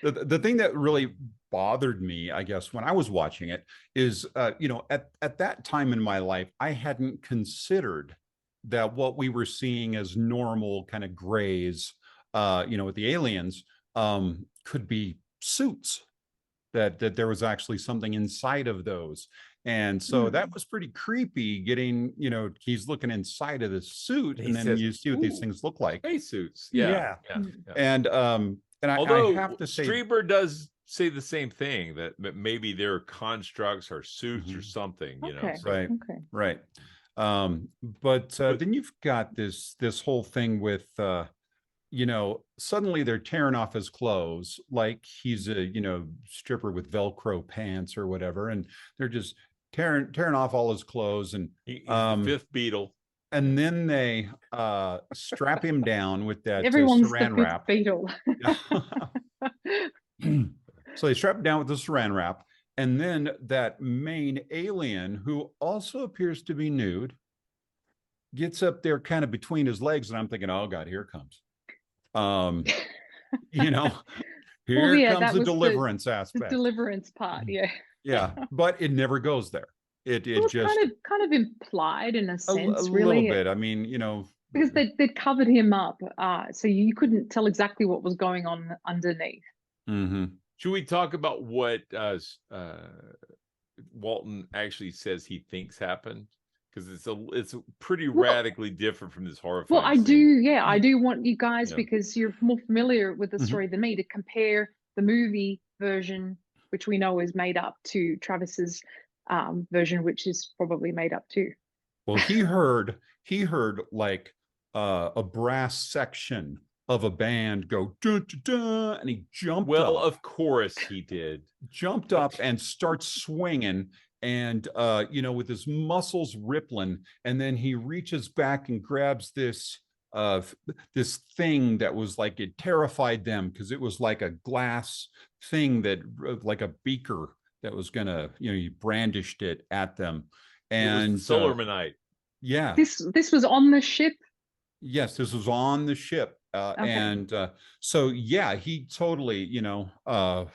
the thing that really bothered me, I guess, when I was watching it is, you know, at that time in my life, I hadn't considered that what we were seeing as normal kind of grays, you know, with the aliens, could be suits, that there was actually something inside of those. And so that was pretty creepy, getting, you know, he's looking inside of the suit, and then says, you see what these things look like. Space suits. Yeah. Yeah. And Although I have to say, Strieber does say the same thing, that maybe they're constructs or suits or something, you know. So. right, right. But then you've got this whole thing with, you know, suddenly they're tearing off his clothes like he's a, you know, stripper with Velcro pants or whatever, and they're just tearing off all his clothes, and He's the fifth Beatle. And then they strap him down with that Everyone's saran the wrap. Beetle. So they strap him down with the saran wrap, and then that main alien, who also appears to be nude, gets up there kind of between his legs, and I'm thinking, oh God, here it comes. You know, here comes the deliverance aspect. The deliverance part, yeah. Yeah, but it never goes there. It just kind of implied in a sense, really. A little bit. I mean, you know, because they'd covered him up, so you couldn't tell exactly what was going on underneath. Should we talk about what Walton actually says he thinks happened? Because it's pretty radically different from this horrifying. Well, I do want you guys, because you're more familiar with the story than me, to compare the movie version, which we know is made up, to Travis's version, which is probably made up too. Well, he heard like a brass section of a band go dun, dun, dun, and he jumped up. Well, of course he did. Jumped up and starts swinging, and you know, with his muscles rippling, and then he reaches back and grabs this this thing that was like, it terrified them because it was like a glass thing that, like a beaker that was gonna, you know, he brandished it at them, and Solarmanite. Yeah, this was on the ship. Yes, this was on the ship, and so yeah, he totally, you know, I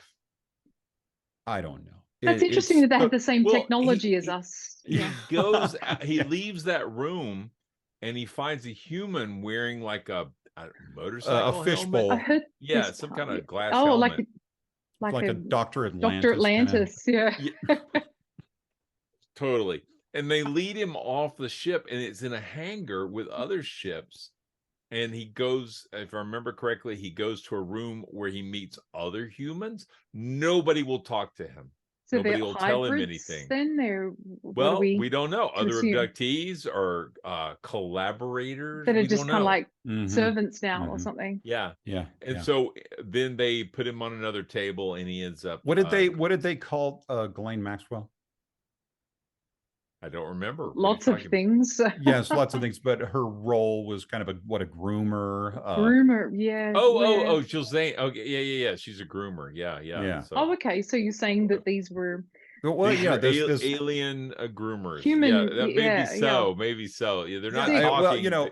don't know. That's interesting that they have the same technology as us. He goes, he leaves that room, and he finds a human wearing like a motorcycle, a fishbowl. Yeah, some kind of glass helmet. like a Dr. Atlantis. Dr. Atlantis, yeah. Totally. And they lead him off the ship, and it's in a hangar with other ships. And he goes, if I remember correctly, he goes to a room where he meets other humans. Nobody will talk to him. So nobody will tell him anything. Then well, we don't know. Other abductees or collaborators that are just kind of like servants now or something. Yeah. And so then they put him on another table, and he ends up. What did they call Ghislaine Maxwell? I don't remember. Lots of things. Yes, lots of things. But her role was kind of a groomer. Groomer, yeah. Oh, Ghislaine. Okay, yeah. She's a groomer. Yeah. So. Oh, okay. So you're saying that these were. Well, yeah, there's alien groomers. Human, maybe so. Yeah, they're not talking. Well, you know,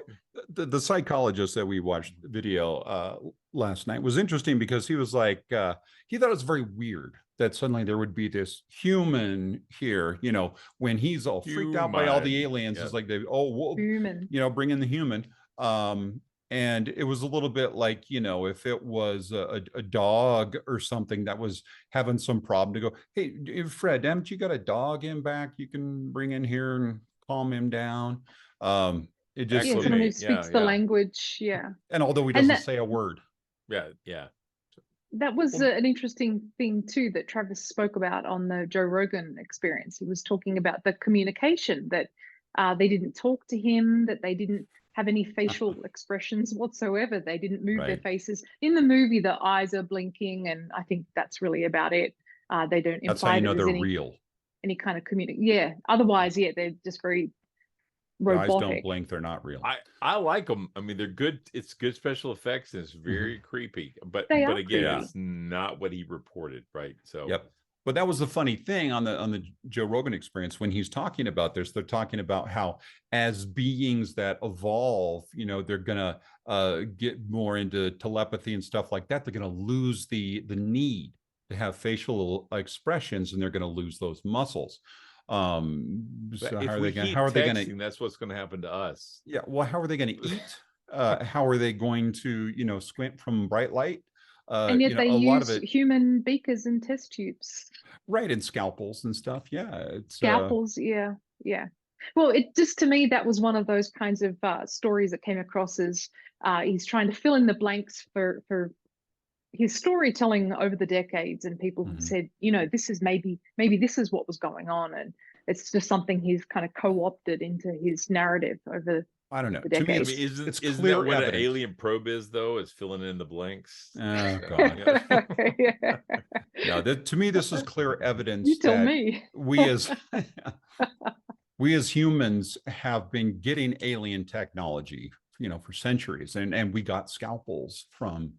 the psychologist that we watched the video last night was interesting because he was like, he thought it was very weird that suddenly there would be this human here, you know, when he's all freaked out by all the aliens. It's like, human. You know, bring in the human. And it was a little bit like, you know, if it was a dog or something that was having some problem, to go, hey, Fred, haven't you got a dog in back you can bring in here and calm him down? It just someone who speaks the language, and although he doesn't say a word. Yeah. That was an interesting thing too that Travis spoke about on the Joe Rogan Experience. He was talking about the communication, that they didn't talk to him, that they didn't have any facial expressions whatsoever. They didn't move their faces. In the movie, the eyes are blinking, and I think that's really about it. They don't imply that's how you know they're real. Any kind of communication. Yeah. Otherwise, they're just very robotic. The eyes don't blink, they're not real. I like them. I mean, they're good. It's good special effects, and it's very creepy. But again, it's not what he reported, right? So But that was the funny thing on the Joe Rogan Experience when he's talking about this. They're talking about how, as beings that evolve, you know, they're gonna get more into telepathy and stuff like that. They're gonna lose the need to have facial expressions, and they're going to lose those muscles. So If how are we they going? keep How are they going texting, to? that's what's going to happen to us. Yeah. Well, how are they going to eat? How are they going to, squint from bright light? And yet they A lot of use it, human beakers and test tubes. right, and scalpels and stuff. Yeah, it's Scalpels, yeah, yeah. Well, it just, to me, that was one of those kinds of stories that came across as he's trying to fill in the blanks for his storytelling over the decades, and people have said, this is maybe this is what was going on, and it's just something he's kind of co-opted into his narrative over I don't know. the To me, decades. isn't it's isn't clear that what an evidence. alien probe is, though? Is filling in the blanks. Oh So, God. yeah. No, to me, this is clear evidence You tell that me. we as we as humans have been getting alien technology, for centuries, and we got scalpels from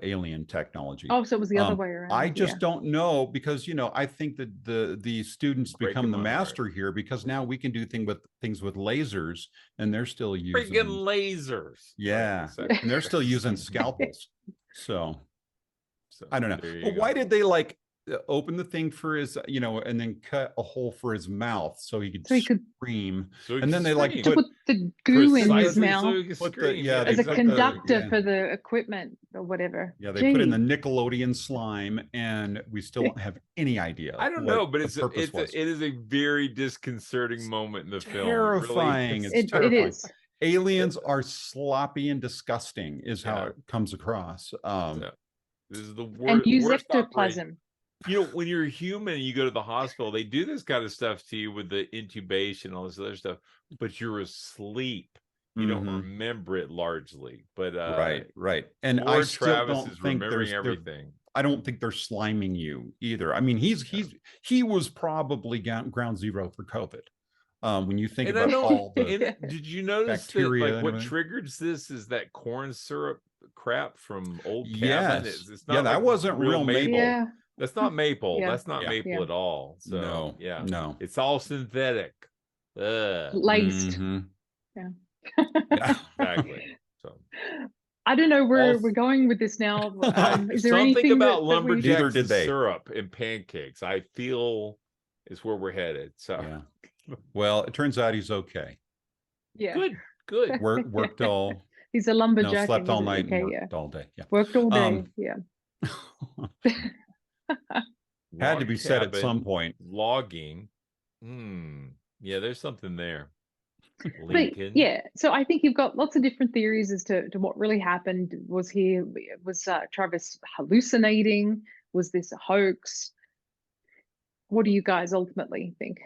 alien technology. Oh, so it was the other way around. I just don't know, because I think that the students become Breaking the my heart. master here, because now we can do things with lasers, and they're still using Freaking lasers. Yeah, Right, exactly. and they're still using scalpels. So I don't know. There you But why go. did they open the thing for his, and then cut a hole for his mouth so he could scream? So he And then could they scream. to put the goo in his Precisely mouth so he could Put the- scream. yeah, they as a put the- conductor yeah. for the equipment or whatever. Yeah, they put in the Gee. Nickelodeon slime, and we still don't have any idea. I don't what know, but the purpose was. it is a very disconcerting moment in the film. It really Terrifying. is. It's terrifying. It is. Aliens are sloppy and disgusting, is how Yeah. it comes across. So, this is the And worst. use worst operation. ectoplasm. When you're human and you go to the hospital, they do this kind of stuff to you with the intubation and all this other stuff, but you're asleep. You don't remember it largely. But right. And I Lord still Travis don't is think remembering they're everything. I don't think they're sliming you either. I mean, he was probably ground zero for COVID. When you think about all the did you notice bacteria that and what everything? triggers this is that corn syrup crap from Old Cabin? Yes. It's not that like wasn't real maple. Yeah. That's not maple. Yeah. That's not maple at all. So No. it's all synthetic. Laced. Yeah. Exactly. So I don't know where we're going with this now. Is there anything about that lumberjacks did and they. syrup and pancakes? I feel is where we're headed. So well, it turns out he's okay. Yeah. Good. Worked all. He's a lumberjack. Slept all night okay, and worked all day. Yeah. Worked all day. Yeah. Had to be said at some point. Logging. Yeah, there's something there. But yeah, so I think you've got lots of different theories as to what really happened. Was Travis hallucinating? Was this a hoax? What do you guys ultimately think?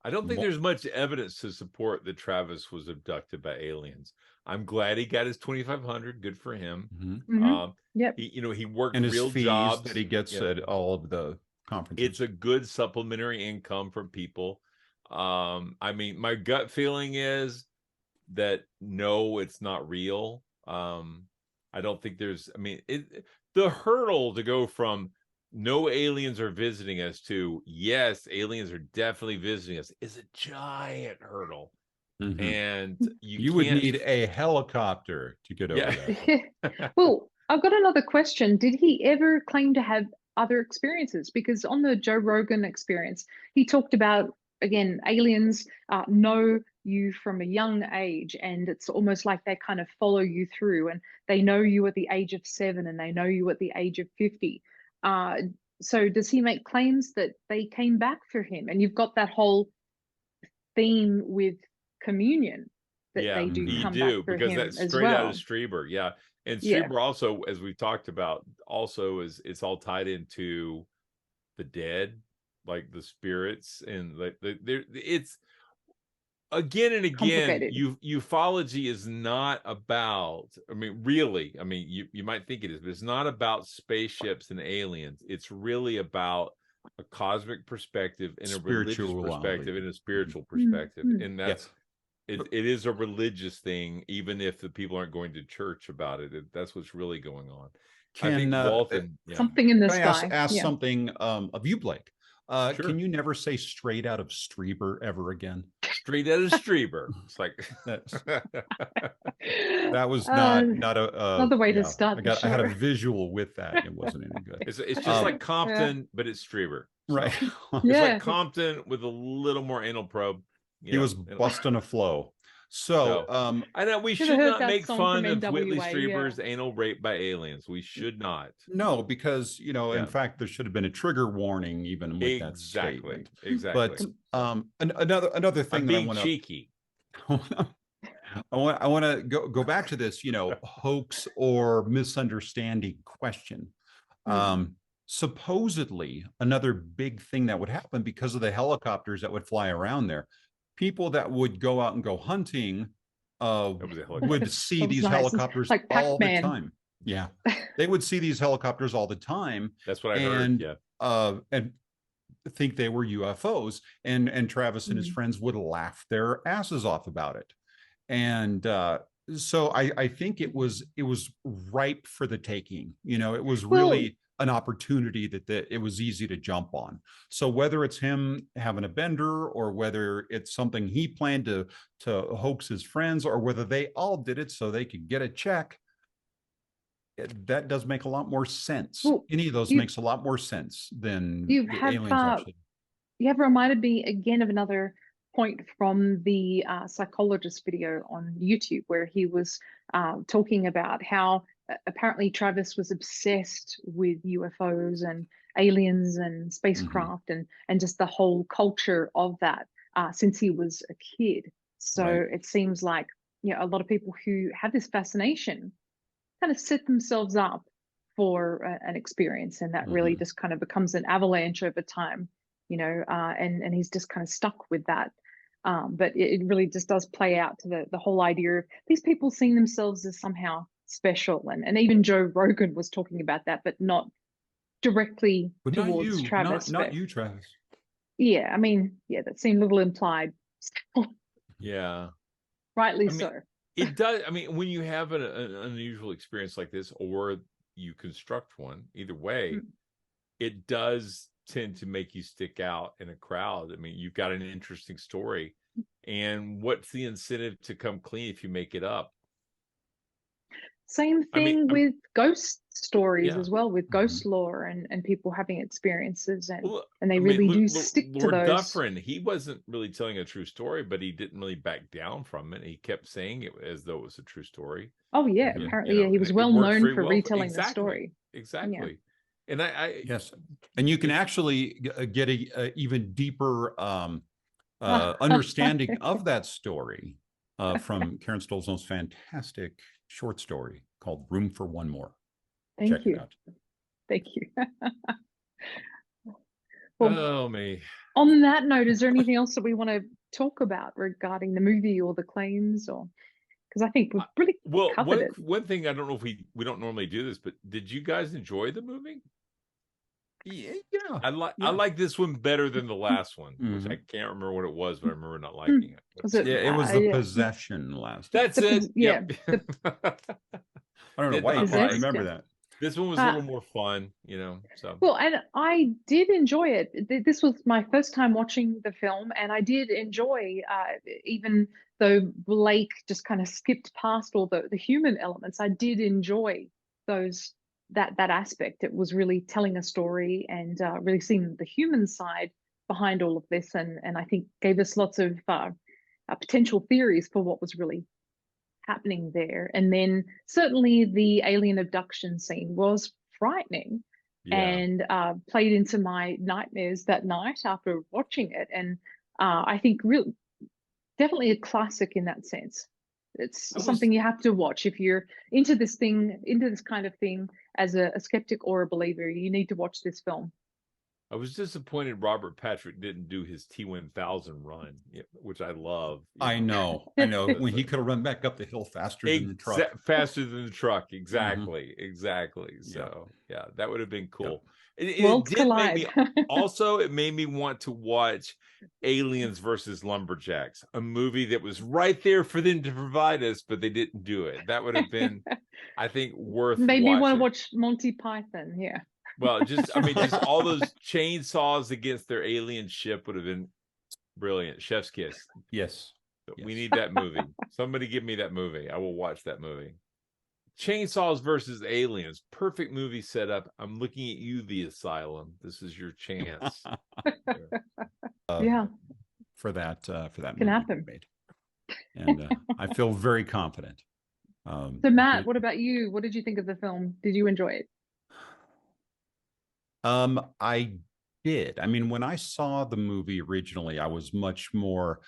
I don't think there's much evidence to support that Travis was abducted by aliens. I'm glad he got his 2,500. Good for him. Yep. He worked and his real fees jobs that he gets at all of the conferences. It's a good supplementary income for people. I mean, my gut feeling is that no, it's not real. I don't think there's. I mean, the hurdle to go from no aliens are visiting us to yes, aliens are definitely visiting us is a giant hurdle. And you would need a helicopter to get over that. Well, I've got another question. Did he ever claim to have other experiences? Because on the Joe Rogan Experience, he talked about, again, aliens know you from a young age, and it's almost like they kind of follow you through, and they know you at the age of 7 and they know you at the age of 50. So does he make claims that they came back for him? And you've got that whole theme with communion that they do come back for because him that's as straight well. out of Strieber. Yeah. And Strieber also, as we've talked about, also it's all tied into the dead, like the spirits, and like it's again and again, ufology is not about, I mean, really, I mean, you might think it is, but it's not about spaceships and aliens. It's really about a cosmic perspective and a religious perspective and a spiritual perspective. And that's it is a religious thing, even if the people aren't going to church about it. That's what's really going on. I think Walton, something in the sky. Ask something of you, Blake. Sure. Can you never say straight out of Strieber ever again? straight out of Strieber. It's like that was not not the way to start. I had a visual with that. It wasn't any good. It's just like Compton, but it's Strieber. So. Right. It's like Compton with a little more anal probe. He was busting a flow. So, I know we should not make fun of Whitley Strieber's anal rape by aliens. We should not. No, because in fact, there should have been a trigger warning even with that statement. Exactly. But another thing that I want to cheeky. I want to go back to this, hoax or misunderstanding question. Supposedly, another big thing that would happen because of the helicopters that would fly around there. People that would go out and go hunting would see these helicopters like all the time. Yeah, they would see these helicopters all the time. That's what I heard. Yeah, and think they were UFOs. And Travis and his friends would laugh their asses off about it. And so I think it was ripe for the taking. It was really an opportunity that it was easy to jump on. So whether it's him having a bender or whether it's something he planned to hoax his friends or whether they all did it so they could get a check, that does make a lot more sense. Any of those makes a lot more sense than the aliens actually. You have reminded me again of another point from the psychologist video on YouTube where he was talking about how apparently Travis was obsessed with UFOs and aliens and spacecraft and just the whole culture of that since he was a kid. So it seems like a lot of people who have this fascination kind of set themselves up for an experience, and that really just kind of becomes an avalanche over time, and he's just kind of stuck with that. But it really just does play out to the whole idea of these people seeing themselves as somehow special, and even Joe Rogan was talking about that, but not directly towards Travis. Not you, Travis. Yeah, I mean, that seemed a little implied. Yeah, rightly so. It does. I mean, when you have an unusual experience like this, or you construct one, either way, it does tend to make you stick out in a crowd. I mean, you've got an interesting story, and what's the incentive to come clean if you make it up? Same thing with ghost stories as well, with ghost lore and people having experiences, and they really do stick to those. Dufferin, he wasn't really telling a true story, but he didn't really back down from it. He kept saying it as though it was a true story. Oh yeah, apparently he was well known for retelling the story. Exactly. And I yes, and you can actually get a even deeper understanding of that story from Karen Stolzno's fantastic short story called "Room for One More." Check it out. Thank you. Well, me. On that note, is there anything else that we want to talk about regarding the movie or the claims, or because I think we've really covered it. One thing, I don't know if we don't normally do this, but did you guys enjoy the movie? Yeah, I like this one better than the last one, which I can't remember what it was, but I remember not liking it. It was the Possession last. That's it. Yeah. I don't know why you can't remember that. This one was a little more fun, So well, and I did enjoy it. This was my first time watching the film, and I did enjoy, even though Blake just kind of skipped past all the human elements. I did enjoy those. That aspect. It was really telling a story and really seeing the human side behind all of this, and I think gave us lots of potential theories for what was really happening there. And then certainly the alien abduction scene was frightening and played into my nightmares that night after watching it. And I think definitely a classic in that sense. It's something you have to watch if you're into this kind of thing as a skeptic or a believer. You need to watch this film. I was disappointed Robert Patrick didn't do his T-1000 run, which I love. I know. When he could have run back up the hill faster than the truck. Faster than the truck, exactly. So, that would have been cool. Worlds collide. It made me want to watch Aliens versus Lumberjacks, a movie that was right there for them to provide us, but they didn't do it. That would have been, I think, worth Maybe watching. you want to watch Monty Python, Well, just all those chainsaws against their alien ship would have been brilliant. Chef's kiss. Yes. We Yes. need that movie. Somebody give me that movie. I will watch that movie. Chainsaws versus Aliens. Perfect movie setup. I'm looking at you, The Asylum. This is your chance. Yeah, For that can movie happen. made. And I feel very confident. So Matt, what about you? What did you think of the film? Did you enjoy it? I did. I mean, when I saw the movie originally, I was much more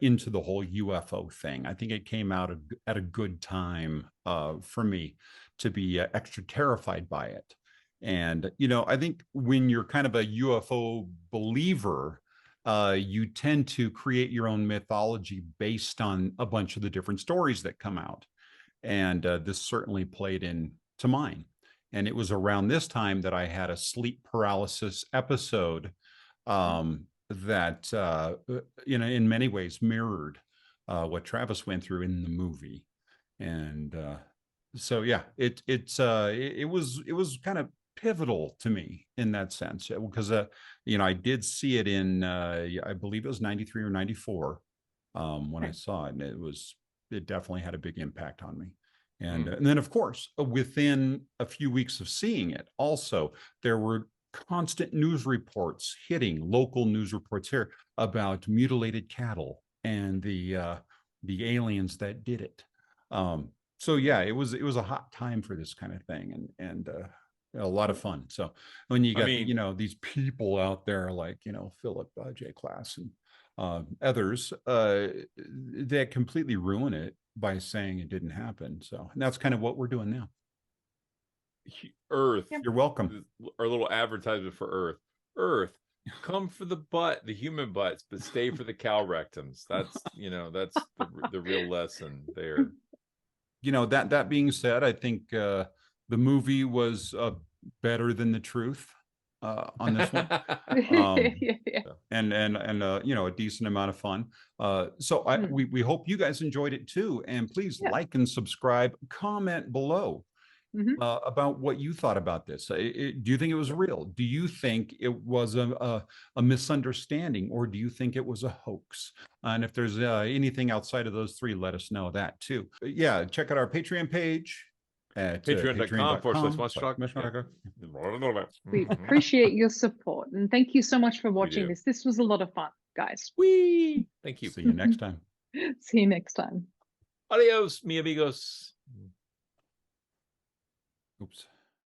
into the whole UFO thing. I think it came out at a good time for me to be extra terrified by it. And, you know, I think when you're kind of a UFO believer, you tend to create your own mythology based on a bunch of the different stories that come out. And this certainly played into mine. And it was around this time that I had a sleep paralysis episode that, you know, in many ways mirrored what Travis went through in the movie. And so, yeah, it was kind of pivotal to me in that sense because, you know, I did see it in, I believe it was 93 or 94 when I saw it. And it definitely had a big impact on me. And then, of course, within a few weeks of seeing it, also, there were constant news reports hitting local news reports here about mutilated cattle and the aliens that did it. So yeah, it was a hot time for this kind of thing, and a lot of fun. So when you got you know these people out there like Philip J. Klass and others that completely ruin it by saying it didn't happen. So and that's kind of what we're doing now. Earth, you're welcome. Our little advertisement for Earth. Earth, come for the butt, the human butts, but stay for the cow rectums. That's that's the real lesson there. That being said, I think the movie was better than the truth on this one. And a decent amount of fun. So we hope you guys enjoyed it too. And please like and subscribe, comment below about what you thought about this. Do you think it was real? Do you think it was a misunderstanding, or do you think it was a hoax? And if there's anything outside of those three, let us know that too. But yeah, check out our Patreon page at patreon.com/monster. We appreciate your support, and thank you so much for watching this. This was a lot of fun, guys. Thank you. See you next time. See you next time. Adios, mi amigos. Oops.